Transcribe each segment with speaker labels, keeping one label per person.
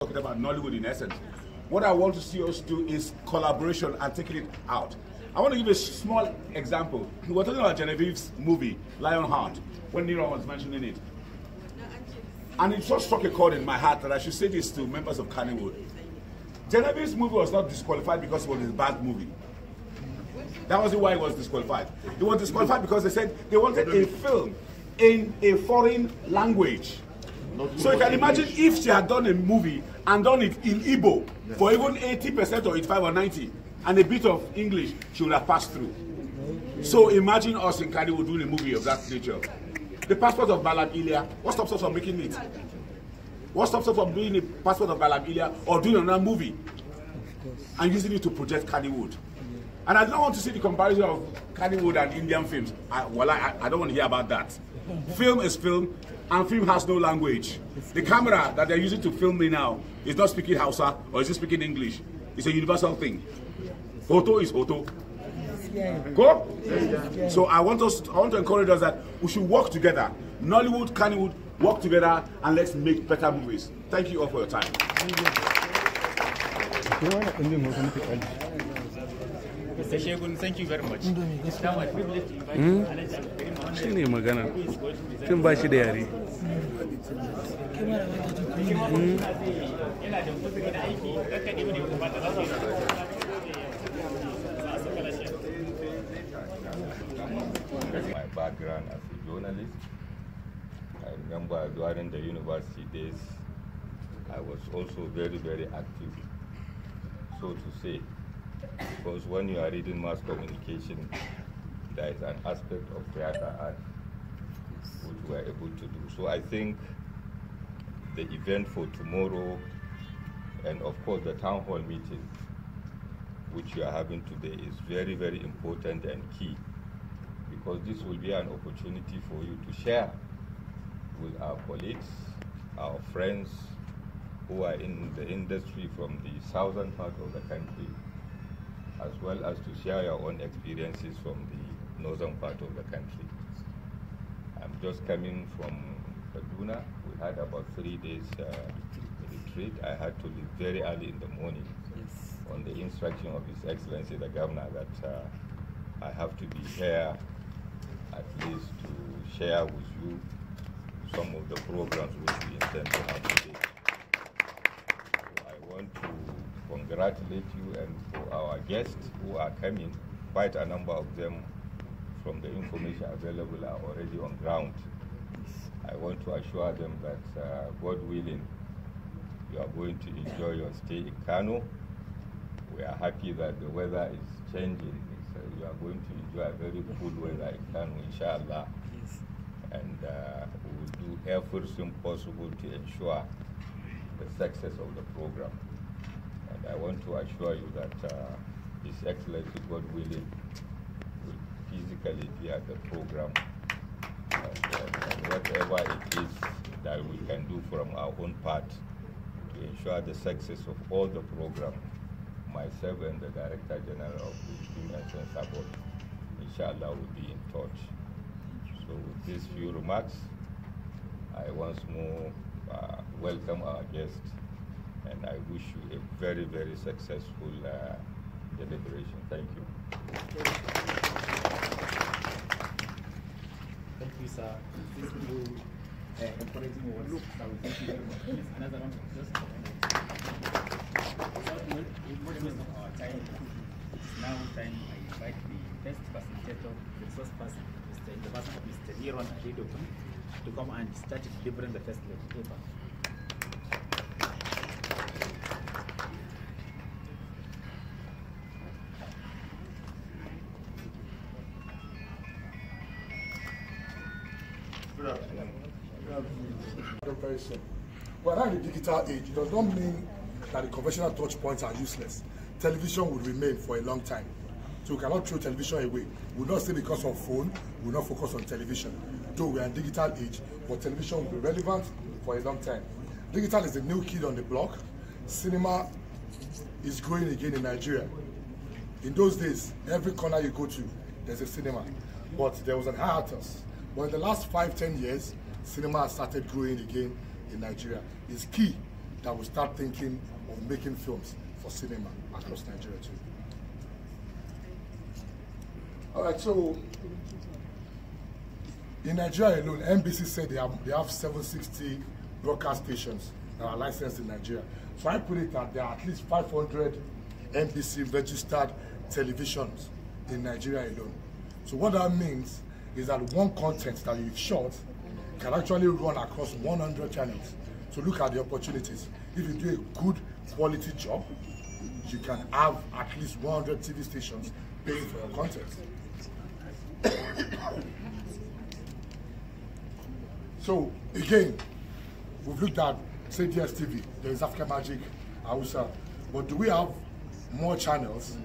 Speaker 1: talking about Nollywood in essence. What I want to see us do is collaboration and taking it out. I want to give a small example. We were talking about Genevieve's movie, Lionheart, when Nero was mentioning it. And it just struck a chord in my heart that I should say this to members of Kannywood. Genevieve's movie was not disqualified because it was a bad movie. That wasn't why it was disqualified. It was disqualified because they said they wanted a film in a foreign language. So you can imagine if she had done a movie and done it in Igbo for even 80% or 85 or 90 and a bit of English, she would have passed through. So imagine us in Kannywood doing a movie of that nature. The passport of Malam Ilya, what stops us from making it? What stops us from doing a passport of Malam Ilya or doing another movie and using it to project Kannywood? And I don't want to see the comparison of Kannywood and Indian films. I don't want to hear about that. Film is film, and film has no language. The camera that they're using to film me now is not speaking Hausa or is it speaking English. It's a universal thing. Photo is photo. Go? So I want to encourage us that we should work together. Nollywood, Kannywood, work together and let's make better movies. Thank you all for your time.
Speaker 2: Mr. Shegun, thank you very much. It's now my privilege to invite you.
Speaker 3: Shine magana. Kin ba shi da yare.
Speaker 4: My background as a journalist, I remember during the university days, I was also very, very active, so to say. Because when you are reading mass communication, there is an aspect of theater art which we are able to do. So I think the event for tomorrow and of course the town hall meeting which you are having today is very, very important and key, because this will be an opportunity for you to share with our colleagues, our friends who are in the industry from the southern part of the country, as well as to share your own experiences from the northern part of the country. I'm just coming from Kaduna. We had about 3 days retreat. I had to leave very early in the morning on the instruction of His Excellency the Governor that I have to be here at least to share with you some of the programs which we intend to have today. So I want to congratulate you and for our guests who are coming. Quite a number of them from the information available are already on ground. I want to assure them that God willing, you are going to enjoy your stay in Kano. We are happy that the weather is changing. You are going to enjoy a very cool weather in Kano, inshallah. And we will do everything possible to ensure the success of the program. And I want to assure you that His Excellency, God willing, will physically be at the program. And whatever it is that we can do from our own part to ensure the success of all the program, myself and the Director General of the Team and Support, inshallah, will be in touch. So with these few remarks, I once more welcome our guests, and I wish you a very, very successful deliberation. Thank you.
Speaker 2: Thank you, sir. This new encouraging words. Thank you very much. Another one, just without waste of our time, it's now time I invite the best facilitator, the first person, Mr. Niron Adedoku, to come and start delivering the first lecture.
Speaker 5: Very soon. We're now in the digital age. It does not mean that the conventional touch points are useless. Television will remain for a long time. So we cannot throw television away. We will not say because of phone, we will not focus on television. Though we are in digital age, but television will be relevant for a long time. Digital is the new kid on the block. Cinema is growing again in Nigeria. In those days, every corner you go to, there's a cinema. But there was an hiatus. But in the last 5-10 years, cinema has started growing again in Nigeria. It's key that will start thinking of making films for cinema across Nigeria too. All right, so in Nigeria alone, NBC said they have 760 broadcast stations that are licensed in Nigeria. So I put it that there are at least 500 NBC registered televisions in Nigeria alone. So what that means is that one content that you've shot can actually run across 100 channels. So look at the opportunities. If you do a good quality job, you can have at least 100 TV stations paying for your content. So again, we've looked at, say, DSTV, there is African Magic, Hausa, but do we have more channels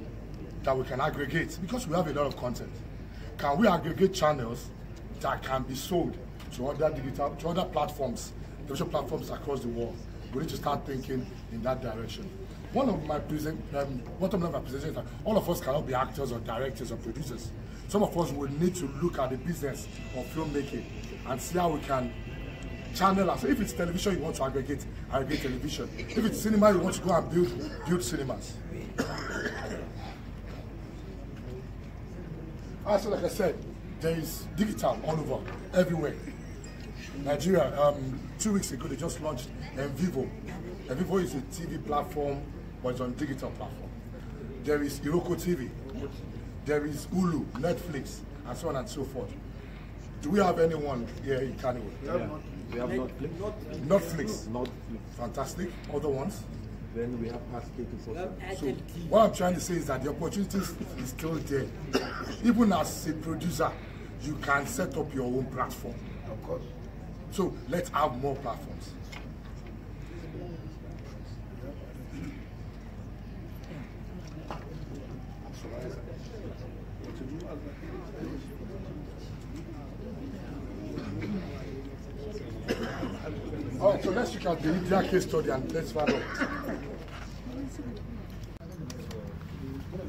Speaker 5: that we can aggregate? Because we have a lot of content. Can we aggregate channels that can be sold to other platforms, television platforms across the world? We need to start thinking in that direction. One of my presentations is that all of us cannot be actors or directors or producers. Some of us will need to look at the business of filmmaking and see how we can channel us. So if it's television you want to aggregate television. If it's cinema you want to go and build cinemas. So like I said, there is digital all over, everywhere. Nigeria, 2 weeks ago they just launched Envivo. Envivo is a TV platform, but it's on digital platform. There is Iroko TV. There is Hulu, Netflix, and so on and so forth. Do we have anyone here in Kannywood?
Speaker 6: We have
Speaker 5: Netflix. Fantastic. Other ones?
Speaker 6: Then we have Pass K247.
Speaker 5: So what I'm trying to say is that the opportunities is still there. Even as a producer, you can set up your own platform.
Speaker 6: Of course.
Speaker 5: So let's have more platforms. All right, so let's look at the India case study and let's follow.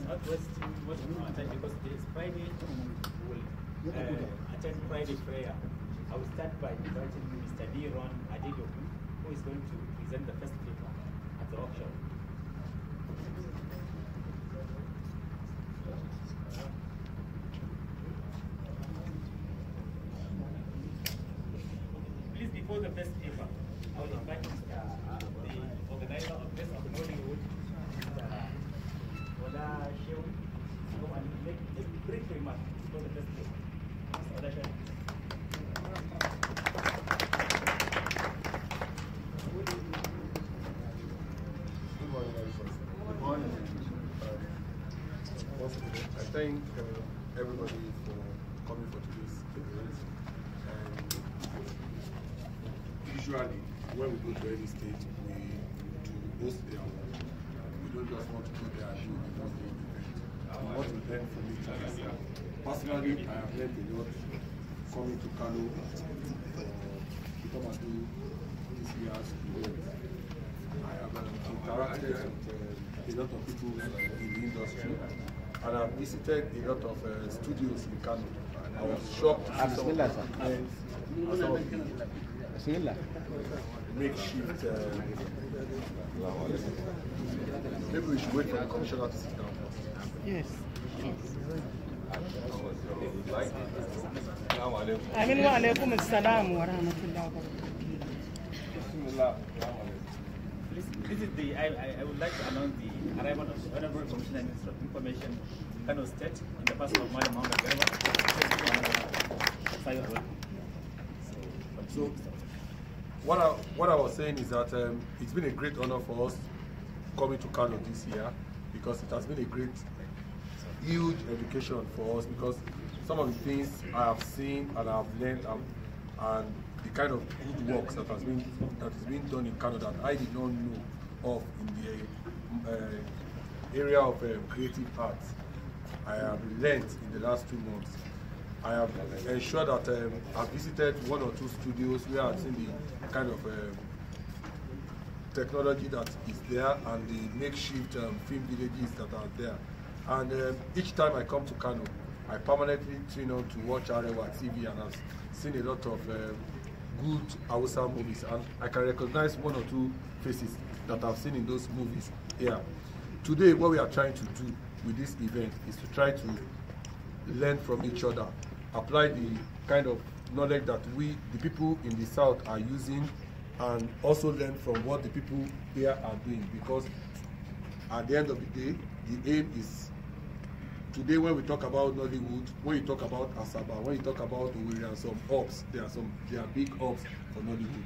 Speaker 2: Not wasting much more time because it's Friday. We'll attend Friday prayer. I will start by inviting Mr. Diron Adedoku, who is going to present the first paper at the workshop. Please, before the first paper, I will invite the organizer of Best of Nollywood, Ola Shehu, to come and make a brief remark before the first paper. Ola Shehu.
Speaker 6: Good morning. I thank everybody for coming for today's event. And usually, when we go to any state, we do host their work. We don't just want to go there and do the whole event. We want to learn from each other. Personally, I have learned a lot coming to Kano to come and do this year's event. I have interacted with a lot of people in the industry, and I've visited a lot of studios in Kano. I was shocked to see some of the clients and some of the makeshift. Maybe we should wait for the commissioner to sit down first.
Speaker 3: Yes.
Speaker 7: Amin wa alaikum assalam wa rahmatullahi wa barakatuh.
Speaker 2: This is the, I would like to announce the arrival of the Honorable Commissioner Minister of Information, Kano State, in the person of Madam Mohammed Garba.
Speaker 6: So, what I was saying is that it's been a great honor for us coming to Kano this year, because it has been a great, huge education for us, because some of the things I have seen and I have learned and the kind of good works that is being done in Kano that I did not know of in the area of creative arts, I have learned in the last 2 months. I have ensured that I've visited 1 or 2 studios where I've seen the kind of technology that is there and the makeshift film villages that are there. And each time I come to Kano, I permanently tune on to watch Arewa TV, and I've seen a lot of good Hausa movies, and I can recognize 1 or 2 faces that I've seen in those movies here. Today, what we are trying to do with this event is to try to learn from each other, apply the kind of knowledge that we, the people in the South, are using, and also learn from what the people here are doing, because at the end of the day, the aim is, today when we talk about Nollywood, when you talk about Asaba, when you talk about Owerri and some hubs, there are big hubs for Nollywood.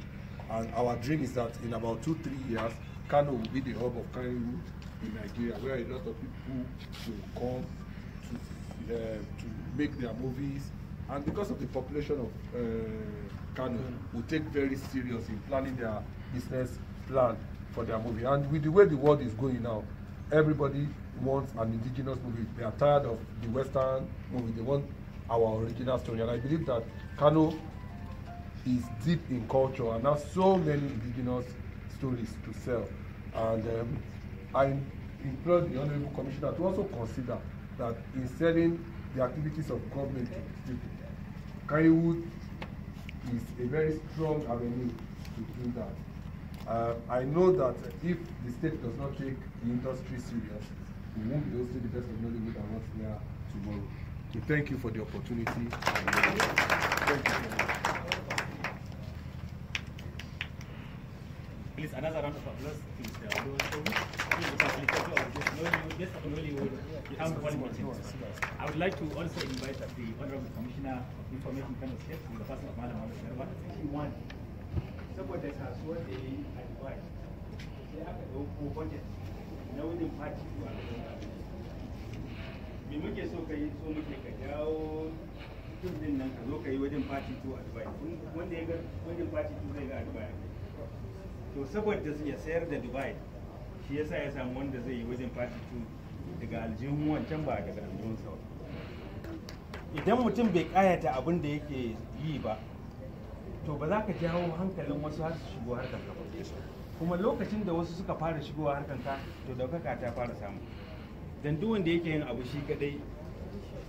Speaker 6: And our dream is that in about 2-3 years, Kano will be the hub of Kannywood in Nigeria, where a lot of people will come to make their movies. And because of the population of Kano, will take very serious in planning their business plan for their movie. And with the way the world is going now, everybody wants an indigenous movie. They are tired of the Western movie. They want our original story. And I believe that Kano is deep in culture and has so many indigenous stories to sell. And I implore the Honorable Commissioner to also consider that in selling the activities of government to the people, Kannywood is a very strong avenue to do that. I know that if the state does not take the industry serious, we won't be able to see the best of Nollywood and what's there tomorrow. So thank you for the opportunity. Thank you.
Speaker 2: Please, another round of applause, please. I would like to also invite the Honorable Commissioner of Information Kano State, in the person of Madam Sherba. Saboda kasuwar da ya yi a Dubai, sai aka ɗauko budget na wajen party zuwa me muke so ka yi, so muke ka jawo tun din nan ka zo ka yi wajen party to a Dubai. Wanda ya ga wajen party to zai ga a Dubai. To saboda ya sayar da Dubai, shi yasa ya samu wanda zai yi wajen party to daga aljihun wancan ba daga aljihun sa. Idan mutum bai kayata abin da yake yi ba, to ba za ka jawo hankalin wasu har su shigo harkar ka ba. Kuma lokacin da wasu suka fara shigowa harkar ka, to daukaka ta fara samu. Dan duk wanda yake yin abu shi kadai,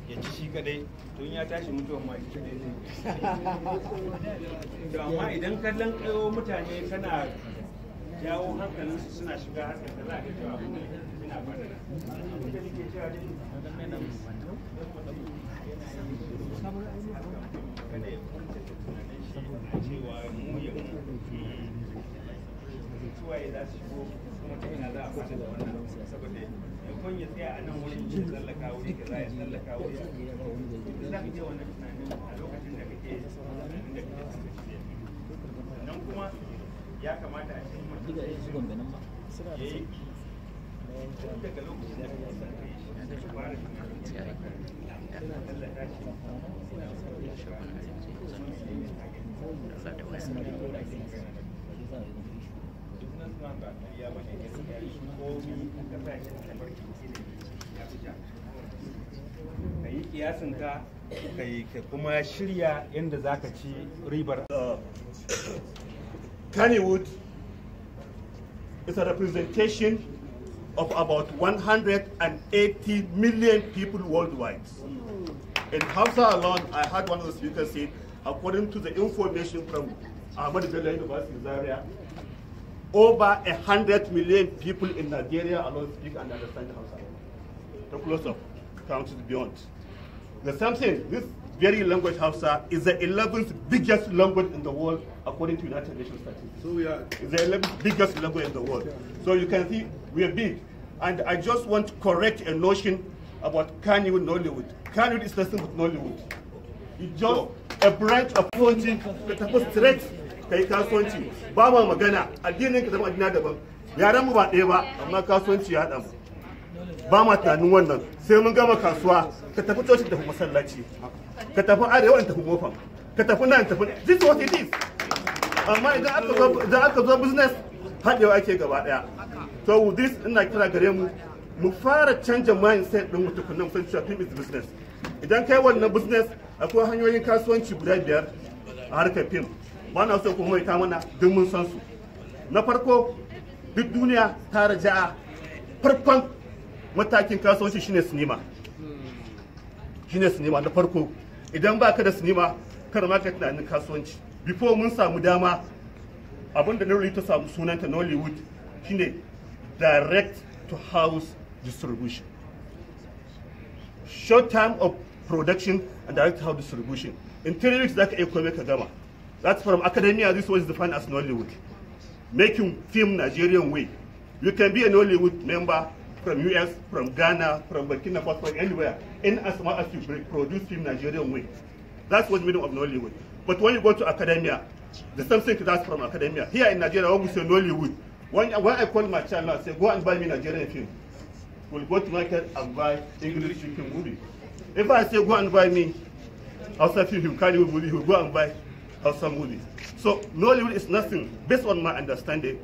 Speaker 2: ya ci shi kadai, to in ya tashi mutuwan ma shi kadai zai. To amma idan kallon kayo mutane kana jawo hankalin su suna shiga harkar da za ka cewa abin da suna bada. Abin da nake cewa dai kada ya kwanta tunanin shi a cewa mu ya suwaye za su shigo kuma ta ina za a fata da wannan saboda yakon ya tsaya a nan wurin yin tsallaka wuri ka za ya tsallaka wuri za ka je wannan tunanin a lokacin da kake tunanin da kake tsallaci sannan kuma ya kamata a cikin mutum ya yi tun daga lokacin da kake tsallaci shi fara tunanin tsallaka shi ka yi kiyasinka ka kuma shirya yadda za ka ci ribar.
Speaker 8: Kannywood is a representation of about 180 million people worldwide. In Hausa alone, I heard one of the speakers say, according to the information from Ahmad Bello University, Zaria, over 100 million people in Nigeria alone speak and understand Hausa. The close up, counts beyond. The same thing, this very language Hausa is the 11th biggest language in the world according to United Nations statistics. So we are it's the 11th biggest language in the world. So you can see we are big. And I just want to correct a notion about Kannywood Nollywood. Kannywood is nothing but Nollywood. It's just a branch of Fonti that was straight. Kai kasuwanci ba ma magana addinin ka zama addina daban yaran mu ba ɗaya ba amma kasuwanci ya haɗa mu ba ma tunanin wannan sai mun gama kasuwa ka tafi coci tafi masallaci ka tafi arewa tafi mofan ka tafi nan tafi this is what it is amma idan aka zo business haɗewa ake gaba ɗaya so with this ina kira gare mu mu fara canja mindset ɗin mu tukunan san cewa film is business idan kai wannan business akwai hanyoyin kasuwanci guda 5 a harkar film ba na so kuma ta mana duk mun san su na farko duk duniya ta raja'a farkon matakin kasuwanci shine sinima na farko idan ba ka da sinima kar ma ka tunanin kasuwanci before mun samu dama abinda Nollywood ta samu sunanta Nollywood shine direct to house distribution. Short time of production and direct to house distribution. In 3 weeks, that can make a gamma. That's from academia. This was defined as Nollywood. Making film Nigerian way. You can be a Nollywood member from US, from Ghana, from Burkina Faso, from anywhere, in as much as you produce film Nigerian way. That's what the meaning of Nollywood. But when you go to academia, the same thing that's from academia. Here in Nigeria, when we say Nollywood, when I call my child and say, go and buy me Nigerian film, we'll go to market and buy English speaking movie. If I say, go and buy me Hausa film, Kannywood movie, he'll go and buy Hausa movie. So Nollywood is nothing, based on my understanding.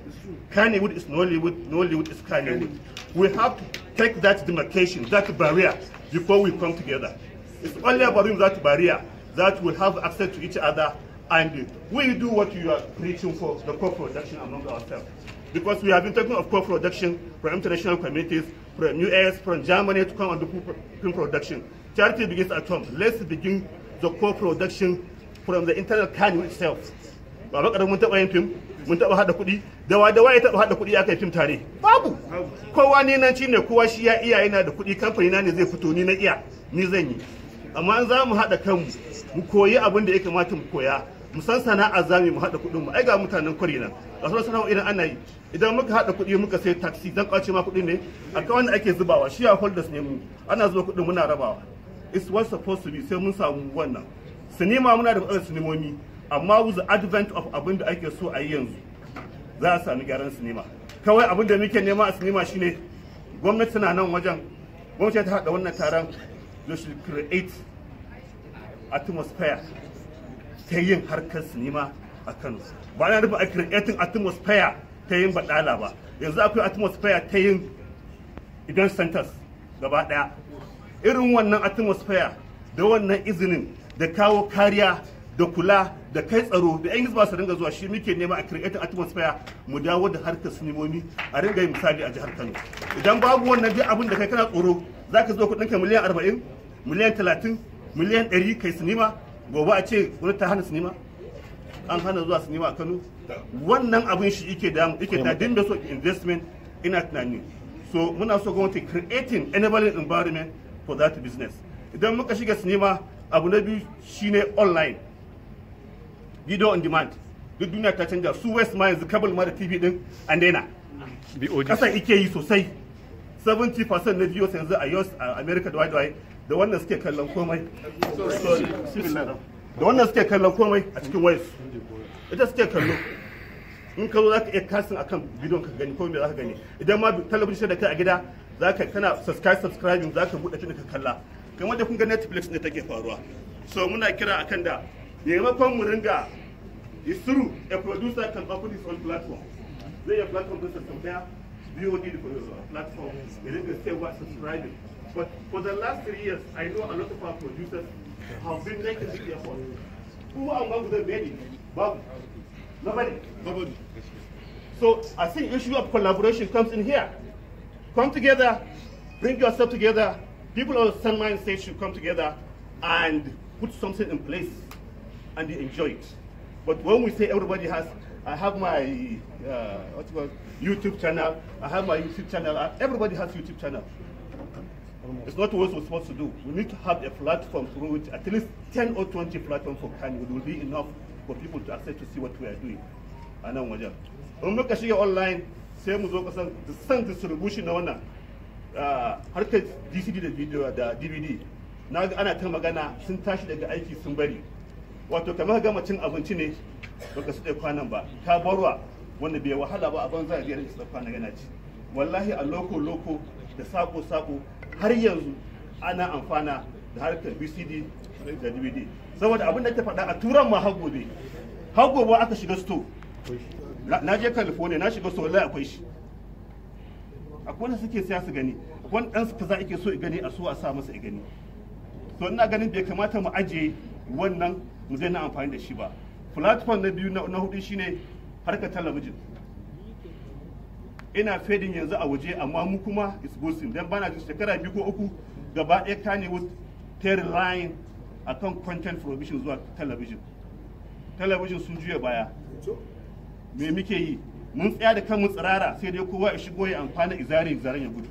Speaker 8: Kannywood is Nollywood, Nollywood is Kannywood. We have to take that demarcation, that barrier, before we come together. It's only about that barrier that will have access to each other, and we do what you are preaching for, the co-production among ourselves. Because we have been talking of co-production from international communities, from US, from Germany to come and do film production. Charity begins at home. Let's begin the co-production from the internal Kannywood itself. Ba bakar mun taba yin film, mun taba hada kuɗi, da wa ya taba hada kuɗi aka yi film tare. Babu. Kowa ne nan ne, kowa shi ya iya, yana da kuɗi, kamfani na ne zai fito, ni na iya, ni zan yi. Amma an za mu hada kanmu, mu koyi abin da ya kamata mu koya, mu san sana'a zamu mu hada kuɗin mu. Ai ga mutanen Kore nan. A sauran sana'o'i idan ana yi, idan muka hada kuɗi muka sai taxi, dan kwace ma kuɗi ne, akwai wanda ake zubawa, shi ya holders ne mu. Ana zuba kuɗin muna rabawa. It's what's supposed to be, sai mun samu wannan. Sinima muna da matsalar sinimomi, amma with the advent of abin da ake so a yi yanzu, za a sami gyaran sinima. Kawai abin da muke nema a sinima shine gwamnati na nan wajen, gwamnati ta haɗa wannan taron, they should create atmosphere ta yin harkar sinima a Kano. Ba na nufin a creating atmosphere ta yin baɗala ba. Yanzu akwai atmosphere ta yin event centers gaba ɗaya. Irin wannan atmosphere da wannan izinin da kawo kariya da kula da kai tsaro da yan ba su ringa zuwa, shi muke nema a creating atmosphere mu dawo da harkar sinimomi a ringa yin misali a jihar Kano. Idan babu wannan duk abin da kai kana tsoro, zaka zo kuɗinka miliyan 40, miliyan 30, miliyan 100 kai sinima, gobe a ce wani ta hana sinima, an hana zuwa sinima a Kano. Wannan abin shi yake da yake ta dinga so investment ina tunani. So muna so gwamnati creating enabling environment for that business. Idan muka shiga sinima, abu na biyu shine online video on demand. Duk duniya ta canja, su West ma yanzu kabel ma da TV din an daina. Kasan ike yi sosai. 70% na videos yanzu a US, a America da wai da wannan suke kallon komai. Da wannan suke kallon komai a cikin wayar. Ita suke kallo. In ka zo za ka iya kasin akan bidiyon ka gani ko me za ka gani. Idan ma talabijin da kai a gida, za ka kana subscribing, za ka buɗe tun ka kalla. Kamar da kun ga Netflix ne take faruwa. So muna kira akan da maimakon mu ringa is through a producer can open his own platform. Zai yi platform din sa daya, VOD platform, ya ringa say what subscribing. But for the last 3 years, I know a lot of our producers have been making big effort. Who are among them many? Bob? Nobody. So I think the issue of collaboration comes in here. Come together, bring yourself together. People of the same mindset should come together and put something in place and enjoy it. But when we say everybody has, I have my YouTube channel, I have my YouTube channel, everybody has YouTube channel. It's not what we're supposed to do. We need to have a platform through which at least 10 or 20 platforms for Kannywood will be enough for people to access to see what we are doing. And then when we look at online, same with the same distribution on harkar DCD da video da DVD. Na ga ana ta magana sun tashi daga aiki sun bari. Wato kamar gama cin abinci ne baka su da kwanan ba. Ka barwa wanda bai wahala ba a banza biyar da su kwana yana ci. Wallahi a loko da sako har yanzu ana amfana da harkar BCD da DVD. Saboda abin da ta faɗa a turan ma har gobe ba aka shiga store. Na je California na shiga store wallahi akwai shi. Akwai wanda suke siya su gani, wani ɗan su kaza ake so i gani a so a sa masa i gani. So ina ganin bai kamata mu ajiye wannan mu daina amfani da shi ba. Platform na biyu na hudu shine harkar talabijin. Ina fading yanzu a waje amma mu kuma is boosting dan bana jin shekara 2 ko 3 gaba ɗaya Kannywood ta relying akan content provision zuwa talabijin. Talabijin sun juya baya. Me muke yi? mun tsaya da kanmu tsirara sai dai kowa ya shigo ya amfana izari zaren ya gudu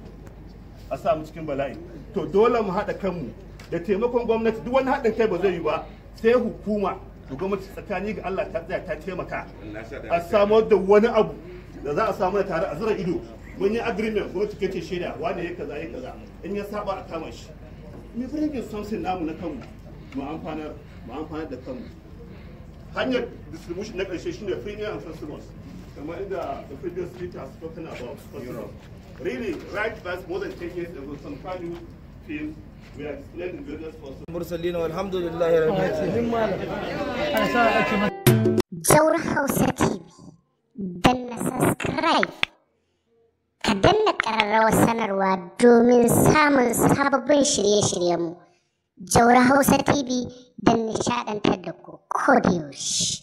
Speaker 8: a sa mu cikin bala'i. To dole mu haɗa kanmu da taimakon gwamnati. Duk wani haɗin kai ba zai yi ba sai hukuma da gwamnati tsakani ga Allah ta tsaya ta taimaka a samar da wani abu da za a samu da tare a zura ido. Mun yi agreement gwamnati ke ce shaida wani ya kaza ya kaza in ya saba a kama shi. Me bringing something namu na kanmu mu amfanar da kanmu. Hanyar distribution na ƙarshe shine premium and festivals. Kamar inda the previous speaker has spoken about festivals. Really, right back more than 10 years ago, some Kannywood films were explained in various forces.
Speaker 9: Mursalin walhamdulillahi rabbil alamin.
Speaker 10: Jaura Hausa TV, danna subscribe, ka danna ƙararrawar sanarwa domin samun sababbin shirye-shiryenmu. Jaura Hausa TV don nishaɗantar da ku kodayaushe.